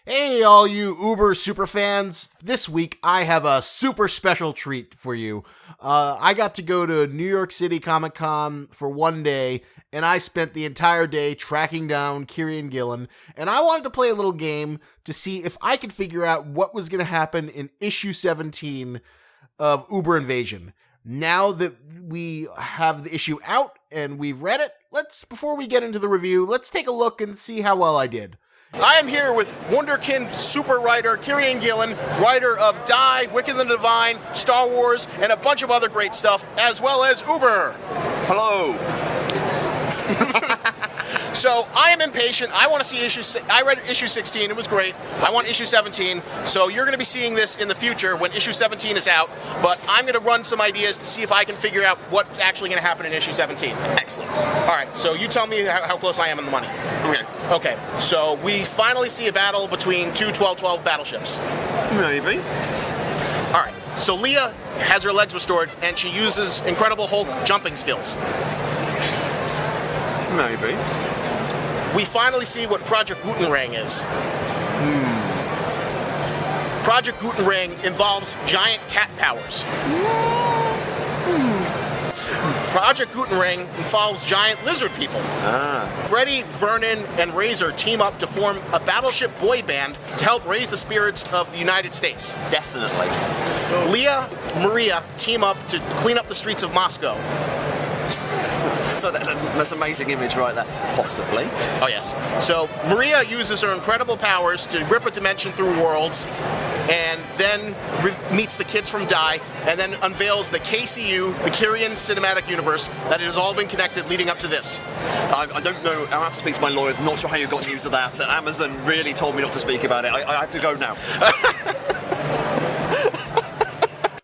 Hey, all you Uber super fans. This week, I have a super special treat for you. I got to go to New York City Comic Con for one day, and I spent the entire day tracking down Kieran Gillen, and I wanted to play a little game to see if I could figure out what was going to happen in issue 17 of Uber Invasion. Now that we have the issue out and we've read it, before we get into the review, let's take a look and see how well I did. I am here with Wunderkind super writer Kieran Gillen, writer of Die, Wicked and the Divine, Star Wars, and a bunch of other great stuff, as well as Uber. Hello. So I am impatient. I want to see I read issue 16. It was great. I want issue 17. So you're going to be seeing this in the future when issue 17 is out. But I'm going to run some ideas to see if I can figure out what's actually going to happen in issue 17. Excellent. All right. So you tell me how close I am in the money. Okay. Okay. So we finally see a battle between two 12-12 battleships. Maybe. All right. So Leah has her legs restored, and she uses Incredible Hulk jumping skills. Maybe. We finally see what Project Gutenrang is. Project Gutenrang involves giant cat powers. Project Gutenrang involves giant lizard people. Freddy, Vernon, and Razor team up to form a battleship boy band to help raise the spirits of the United States. Definitely. Leah, Maria team up to clean up the streets of Moscow. So that's an amazing image right there. Possibly. Oh, yes. So Maria uses her incredible powers to rip a dimension through worlds, and then meets the kids from Die, and then unveils the KCU, the Kieran Cinematic Universe, that it has all been connected leading up to this. I don't know. I'll have to speak to my lawyers. I'm not sure how you got news of that. Amazon really told me not to speak about it. I have to go now.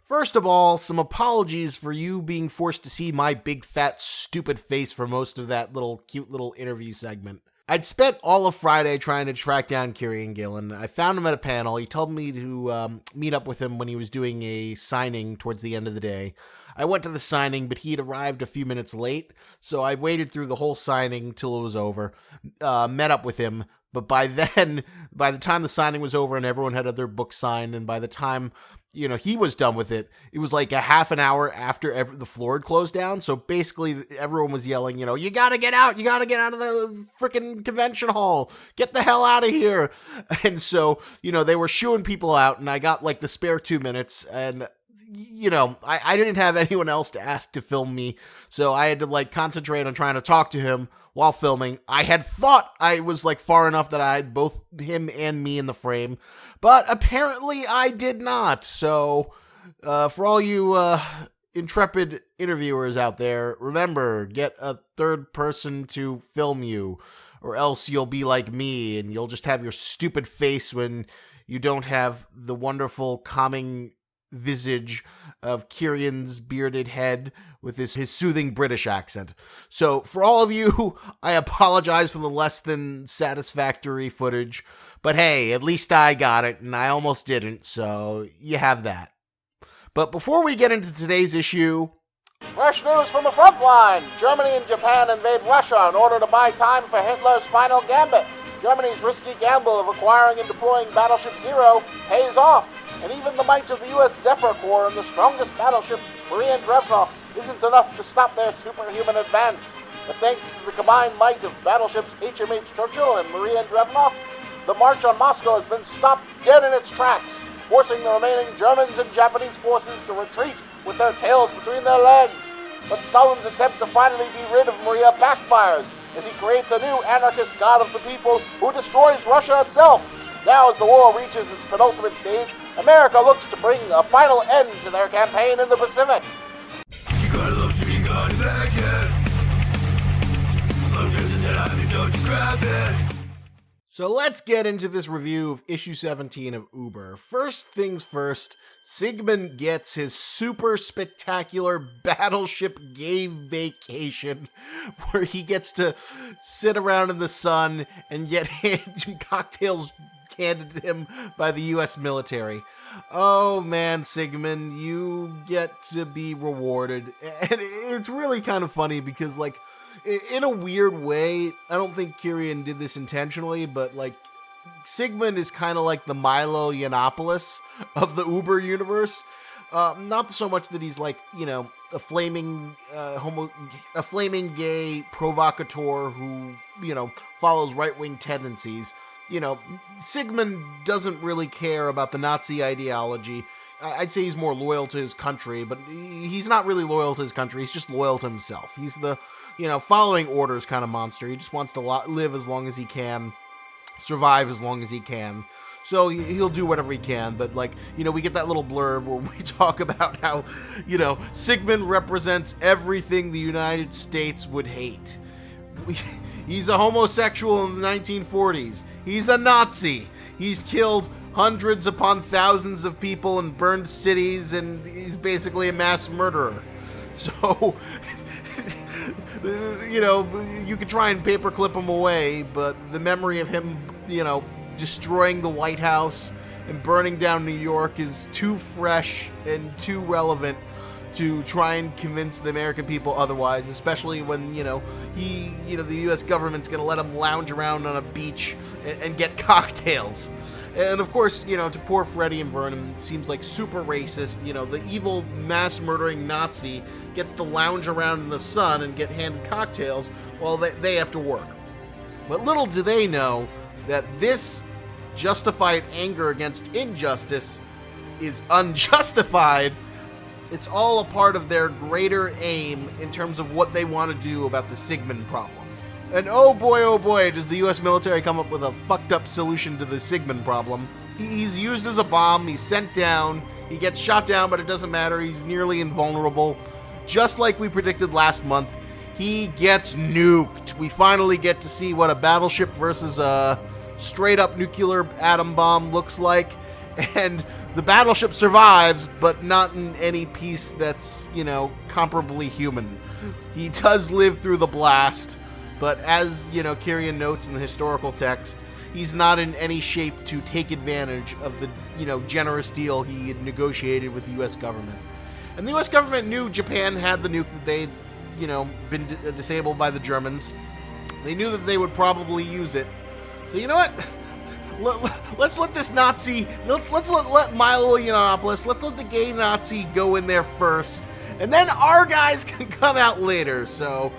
First of all, some apologies for you being forced to see my big, fat, stupid face for most of that cute little interview segment. I'd spent all of Friday trying to track down Kieran Gillen. I found him at a panel. He told me to meet up with him when he was doing a signing towards the end of the day. I went to the signing, but he'd arrived a few minutes late, so I waited through the whole signing till it was over, met up with him. But by the time the signing was over and everyone had their books signed, and by the time he was done with it, it was like a half an hour after the floor had closed down. So basically everyone was yelling, you gotta get out of the freaking convention hall, get the hell out of here. And so, they were shooing people out, and I got like the spare 2 minutes, and I didn't have anyone else to ask to film me, so I had to concentrate on trying to talk to him while filming. I had thought I was far enough that I had both him and me in the frame, but apparently I did not. So for all you intrepid interviewers out there, remember, get a third person to film you, or else you'll be like me and you'll just have your stupid face when you don't have the wonderful calming visage of Kieran's bearded head with his soothing British accent. So for all of you, I apologize for the less than satisfactory footage, but hey, at least I got it, and I almost didn't, so you have that. But before we get into today's issue, fresh news from the front line. Germany and Japan invade Russia in order to buy time for Hitler's final gambit. Germany's risky gamble of acquiring and deploying Battleship Zero pays off. And even the might of the U.S. Zephyr Corps and the strongest battleship, Maria Andreevna, isn't enough to stop their superhuman advance. But thanks to the combined might of battleships HMH Churchill and Maria Andreevna, the march on Moscow has been stopped dead in its tracks, forcing the remaining Germans and Japanese forces to retreat with their tails between their legs. But Stalin's attempt to finally be rid of Maria backfires, as he creates a new anarchist god of the people who destroys Russia itself. Now, as the war reaches its penultimate stage, America looks to bring a final end to their campaign in the Pacific. You gotta love so you gotta back it. Love says it's don't you grab it. So let's get into this review of issue 17 of Uber. First things first, Sigmund gets his super spectacular battleship gay vacation where he gets to sit around in the sun and get cocktails handed to him by the U.S. military. Oh man, Sigmund, you get to be rewarded. And it's really kind of funny because, in a weird way, I don't think Kieran did this intentionally, but, Sigmund is kind of like the Milo Yiannopoulos of the Uber universe. Not so much that he's like, a flaming gay provocateur who, follows right-wing tendencies. Sigmund doesn't really care about the Nazi ideology. I'd say he's more loyal to his country, but he's not really loyal to his country. He's just loyal to himself. He's the, following orders kind of monster. He just wants to live as long as he can, survive as long as he can. So he'll do whatever he can, but we get that little blurb where we talk about how, Sigmund represents everything the United States would hate. He's a homosexual in the 1940s. He's a Nazi. He's killed hundreds upon thousands of people and burned cities, and he's basically a mass murderer. So, you could try and paperclip him away, but the memory of him, destroying the White House and burning down New York is too fresh and too relevant to try and convince the American people otherwise, especially when, the U.S. government's going to let him lounge around on a beach and get cocktails. And of course, to poor Freddy and Vernon, it seems like super racist. The evil mass murdering Nazi gets to lounge around in the sun and get handed cocktails while they have to work. But little do they know that this justified anger against injustice is unjustified. It's all a part of their greater aim in terms of what they want to do about the Sigmund problem. And oh boy, does the US military come up with a fucked up solution to the Sigmund problem. He's used as a bomb, he's sent down, he gets shot down, but it doesn't matter, he's nearly invulnerable. Just like we predicted last month, he gets nuked. We finally get to see what a battleship versus a straight up nuclear atom bomb looks like. And the battleship survives, but not in any piece that's, comparably human. He does live through the blast, but as, Kyrian notes in the historical text, he's not in any shape to take advantage of the, generous deal he had negotiated with the U.S. government. And the U.S. government knew Japan had the nuke that they'd, been disabled by the Germans. They knew that they would probably use it. So you know what? Let's let this Nazi, let's let Milo Yiannopoulos, let's let the gay Nazi go in there first, and then our guys can come out later. So,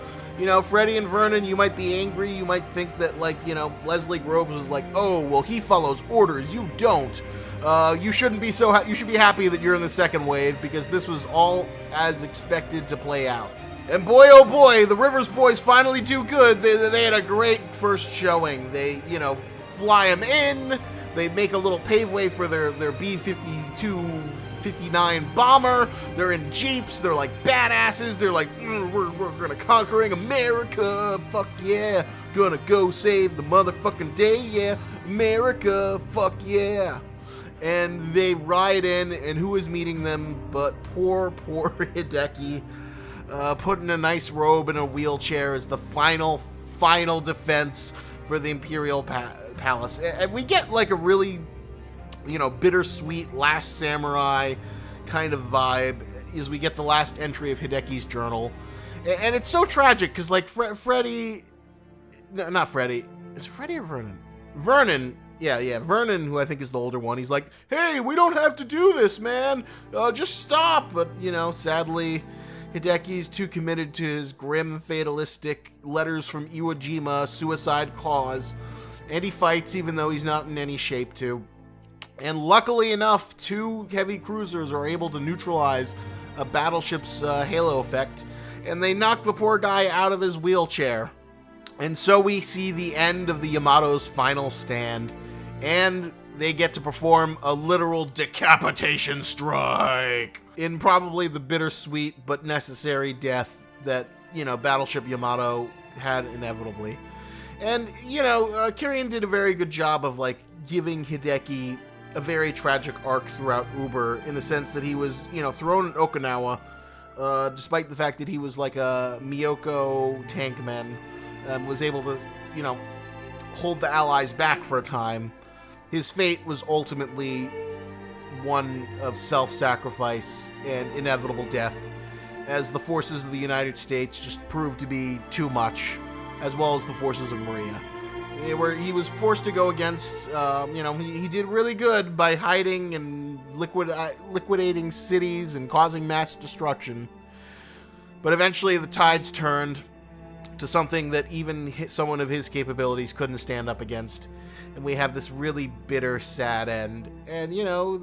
Freddy and Vernon, you might be angry, you might think that, Leslie Groves was like, oh, well, he follows orders, you don't. You shouldn't be you should be happy that you're in the second wave, because this was all as expected to play out. And boy, oh boy, the Rivers boys finally do good. They had a great first showing. They, fly them in. They make a little paveway for their B-52, 59 bomber. They're in jeeps. They're like badasses. They're like, we're gonna conquering America. Fuck yeah. Gonna go save the motherfucking day. Yeah. America. Fuck yeah. And they ride in, and who is meeting them but poor Hideki, put in a nice robe and a wheelchair as the final defense for the Imperial Palace. And we get a really, bittersweet Last Samurai kind of vibe as we get the last entry of Hideki's journal. And it's so tragic because, Freddy... No, not Freddy. Is it Freddy or Vernon? Vernon. Yeah, Vernon, who I think is the older one, he's like, hey, we don't have to do this, man. Just stop. But, sadly, Hideki's too committed to his grim, fatalistic letters from Iwo Jima suicide cause, and he fights even though he's not in any shape to. And luckily enough, 2 heavy cruisers are able to neutralize a battleship's halo effect, and they knock the poor guy out of his wheelchair. And so we see the end of the Yamato's final stand, and they get to perform a literal decapitation strike in probably the bittersweet but necessary death that, Battleship Yamato had inevitably. And, Kyrian did a very good job of, giving Hideki a very tragic arc throughout Uber, in the sense that he was, thrown in Okinawa, despite the fact that he was like a Miyoko tankman, was able to, hold the Allies back for a time. His fate was ultimately one of self-sacrifice and inevitable death, as the forces of the United States just proved to be too much, as well as the forces of Maria. where he was forced to go against, he did really good by hiding and liquidating cities and causing mass destruction. But eventually the tides turned to something that even someone of his capabilities couldn't stand up against. And we have this really bitter, sad end. And,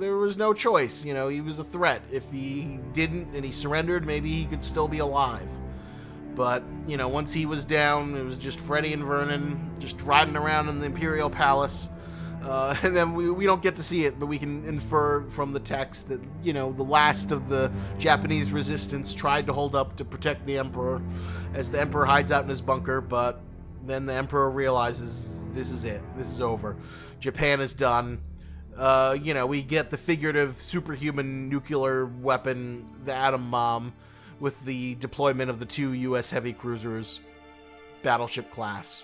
there was no choice. He was a threat. If he didn't and he surrendered, maybe he could still be alive. But, once he was down, it was just Freddy and Vernon just riding around in the Imperial Palace. And then we don't get to see it, but we can infer from the text that, the last of the Japanese resistance tried to hold up to protect the Emperor as the Emperor hides out in his bunker. But then the Emperor realizes this is it. This is over. Japan is done. We get the figurative superhuman nuclear weapon, the atom bomb, with the deployment of the 2 U.S. heavy cruisers, Battleship class.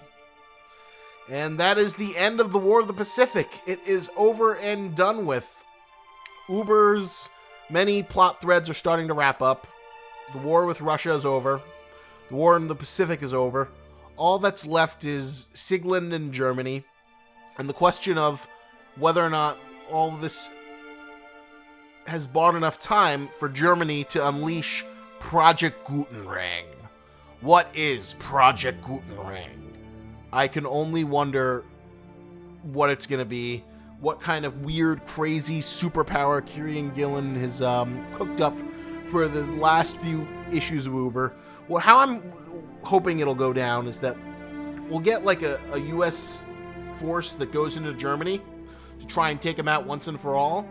And that is the end of the War of the Pacific. It is over and done with. Uber's many plot threads are starting to wrap up. The war with Russia is over. The war in the Pacific is over. All that's left is Sigmund and Germany. And the question of whether or not all this has bought enough time for Germany to unleash Project Gutenrang. What is Project Gutenrang? I can only wonder what it's going to be, what kind of weird, crazy superpower Kieran Gillen has cooked up for the last few issues of Uber. Well, how I'm hoping it'll go down is that we'll get like a U.S. force that goes into Germany to try and take them out once and for all.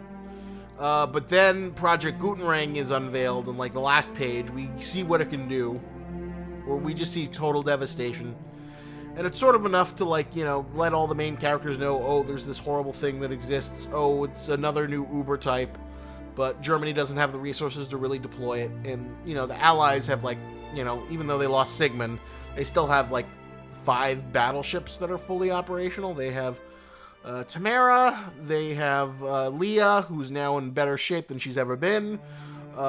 But then Project Gutenrang is unveiled, and like the last page, we see what it can do, or we just see total devastation. And it's sort of enough to, let all the main characters know, oh, there's this horrible thing that exists. Oh, it's another new Uber type. But Germany doesn't have the resources to really deploy it. And, the Allies have, even though they lost Sigmund, they still have, 5 battleships that are fully operational. They have Tamara. They have Leah, who's now in better shape than she's ever been.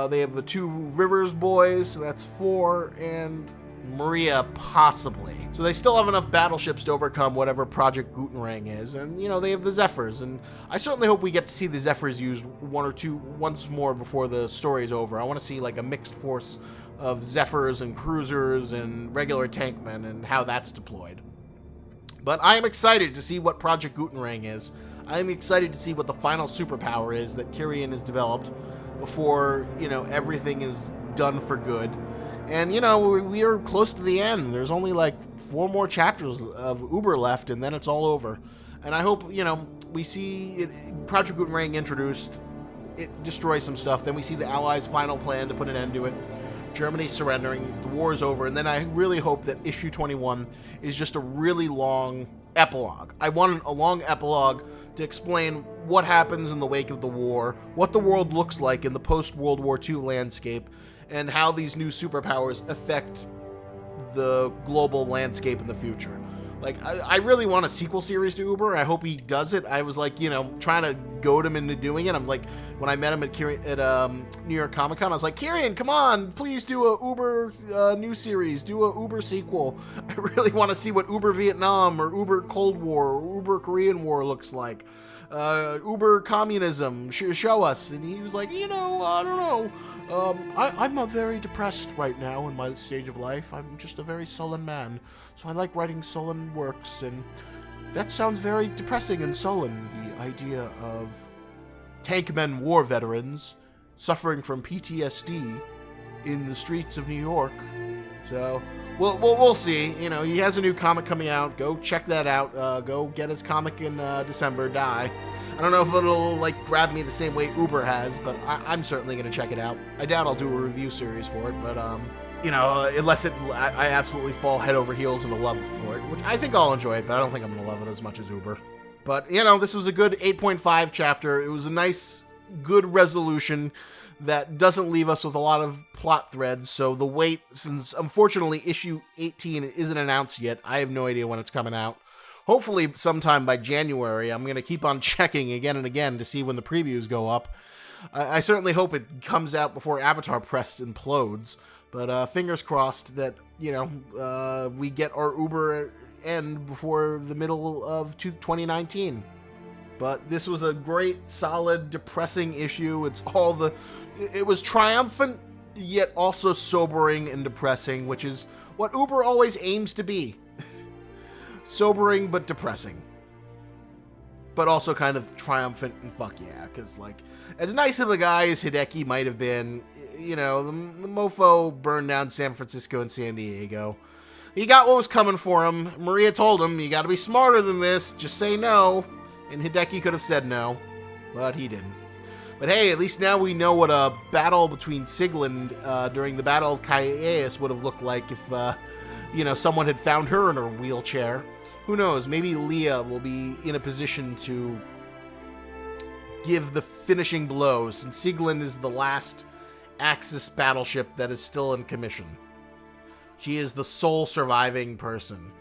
They have the 2 Rivers boys, so that's 4. And Maria, possibly. So they still have enough battleships to overcome whatever Project Gutenrang is. And, they have the Zephyrs. And I certainly hope we get to see the Zephyrs used once more before the story's over. I want to see, a mixed force of Zephyrs and cruisers and regular tankmen and how that's deployed. But I am excited to see what Project Gutenrang is. I am excited to see what the final superpower is that Kieran has developed before, everything is done for good. And, we are close to the end. There's only 4 more chapters of Uber left, and then it's all over. And I hope, we see Project Gutenrang introduced. It destroys some stuff. Then we see the Allies' final plan to put an end to it. Germany surrendering. The war is over. And then I really hope that issue 21 is just a really long epilogue. I want a long epilogue to explain what happens in the wake of the war, what the world looks like in the post-World War II landscape, and how these new superpowers affect the global landscape in the future. I really want a sequel series to Uber. I hope he does it. I was trying to goad him into doing it. I'm when I met him at New York Comic Con, I was like, Kieran, come on, please do a Uber new series, do a Uber sequel. I really want to see what Uber Vietnam or Uber Cold War or Uber Korean War looks like. Uber communism, show us. And he was like, I don't know. I'm very depressed right now in my stage of life. I'm just a very sullen man, so I like writing sullen works, and that sounds very depressing and sullen, the idea of tankmen war veterans suffering from PTSD in the streets of New York. So, we'll see. He has a new comic coming out. Go check that out. Go get his comic in December, Die. I don't know if it'll grab me the same way Uber has, but I'm certainly going to check it out. I doubt I'll do a review series for it, but unless I absolutely fall head over heels into love for it, which I think I'll enjoy it, but I don't think I'm going to love it as much as Uber. But, this was a good 8.5 chapter. It was a nice, good resolution that doesn't leave us with a lot of plot threads, so the wait, since unfortunately issue 18 isn't announced yet, I have no idea when it's coming out. Hopefully sometime by January. I'm going to keep on checking again and again to see when the previews go up. I certainly hope it comes out before Avatar Press implodes. But fingers crossed that, we get our Uber end before the middle of 2019. But this was a great, solid, depressing issue. It was triumphant, yet also sobering and depressing, which is what Uber always aims to be. Sobering, but depressing. But also kind of triumphant and fuck yeah, because, as nice of a guy as Hideki might have been, the mofo burned down San Francisco and San Diego. He got what was coming for him. Maria told him, you gotta be smarter than this, just say no. And Hideki could have said no, but he didn't. But hey, at least now we know what a battle between Sigmund during the Battle of Caius would have looked like if, someone had found her in her wheelchair. Who knows, maybe Leah will be in a position to give the finishing blows, since Sigmund is the last Axis battleship that is still in commission. She is the sole surviving person.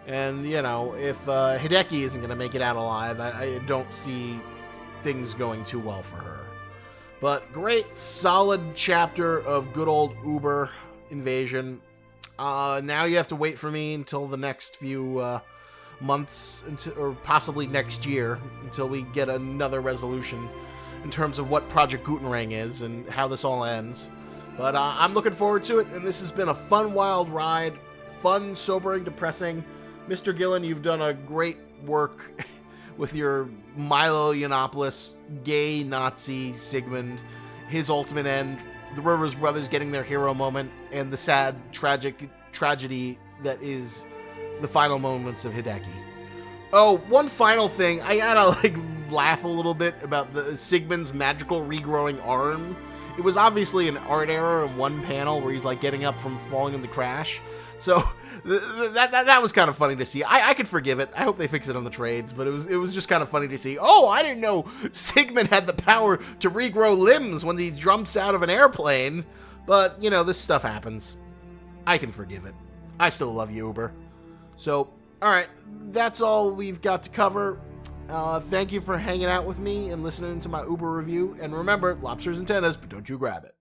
And, if Hideki isn't going to make it out alive, I don't see things going too well for her. But great, solid chapter of good old Uber invasion. Now you have to wait for me until the next few months, or possibly next year, until we get another resolution in terms of what Project Gutenrang is and how this all ends. But I'm looking forward to it, and this has been a fun, wild ride. Fun, sobering, depressing. Mr. Gillen, you've done a great work with your Milo Yiannopoulos, gay Nazi Sigmund, his ultimate end, the Rivers brothers getting their hero moment, and the sad, tragic tragedy that is the final moments of Hideki. Oh, one final thing. I gotta, laugh a little bit about the Sigmund's magical regrowing arm. It was obviously an art error in one panel where he's, getting up from falling in the crash. So, that was kind of funny to see. I could forgive it. I hope they fix it on the trades, but it was just kind of funny to see. Oh, I didn't know Sigmund had the power to regrow limbs when he jumps out of an airplane. But, this stuff happens. I can forgive it. I still love you, Uber. So, alright, that's all we've got to cover. Thank you for hanging out with me and listening to my Uber review. And remember, lobsters and tennis, but don't you grab it.